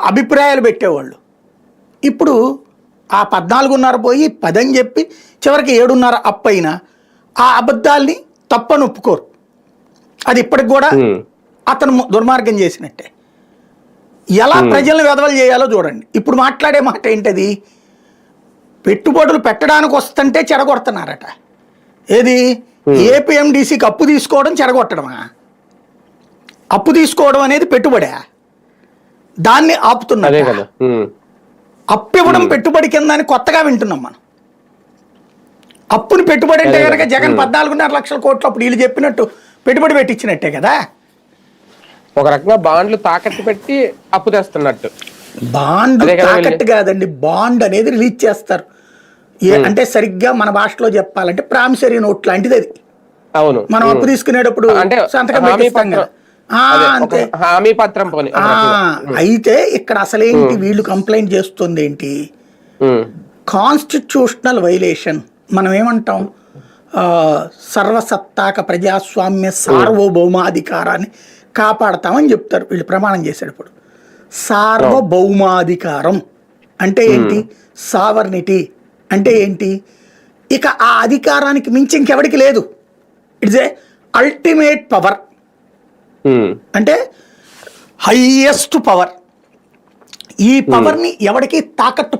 అభిప్రాయాలు పెట్టేవాళ్ళు. ఇప్పుడు ఆ 14.5 పోయి 10 అని చెప్పి చివరికి 7.5 అప్ అయినా ఆ అబద్ధాల్ని తప్పని ఒప్పుకోరు. అది ఇప్పటికి కూడా అతను దుర్మార్గం చేసినట్టే. ఎలా ప్రజల్ని వెధవలు చేయాలో చూడండి. ఇప్పుడు మాట్లాడే మాట ఏంటది, పెట్టుబడులు పెట్టడానికి వస్తుంటే చెడగొడుతున్నారట. ఏది ఏపీఎండిసికి అప్పు తీసుకోవడం చెడగొట్టడమా? అప్పు తీసుకోవడం అనేది పెట్టుబడా? దాన్ని ఆపుతున్నారు. అప్పు ఇవ్వడం పెట్టుబడి కింద అని కొత్తగా వింటున్నాం మనం. అప్పుని పెట్టుబడి అంటే కనుక జగన్ 14.5 లక్షల కోట్లు అప్పుడు వీళ్ళు చెప్పినట్టు పెట్టుబడి పెట్టించినట్టే కదా. ఒక రకంగా బాండ్లు తాకట్టు పెట్టి అప్పు తెస్తున్నట్టు. బాండ్ తాకట్టు కాదండి, బాండ్ అనేది రిలీజ్ చేస్తారు. అంటే సరిగ్గా మన భాషలో చెప్పాలంటే ప్రామిసరీ నోట్ లాంటిది అది. అవును, మనం అప్పు తీసుకునేటప్పుడు సంతకం పెట్టిస్తాం కదా, అంతే హామీ పత్రం. అయితే ఇక్కడ అసలేంటి వీళ్ళు కంప్లైంట్ చేస్తుంది ఏంటి, కాన్స్టిట్యూషనల్ వైలేషన్. మనం ఏమంటాం, సర్వసత్తాక ప్రజాస్వామ్య సార్వభౌమాధికారాన్ని కాపాడతామని చెప్తారు వీళ్ళు ప్రమాణం చేసేటప్పుడు. సార్వభౌమాధికారం అంటే ఏంటి, సావర్నిటీ అంటే ఏంటి, ఇక ఆ అధికారానికి మించి ఇంకెవరికి లేదు. ఇట్స్ ఏ అల్టిమేట్ పవర్, అంటే హైయెస్ట్ పవర్. ఈ పవర్ని ఎవరికి తాకట్టు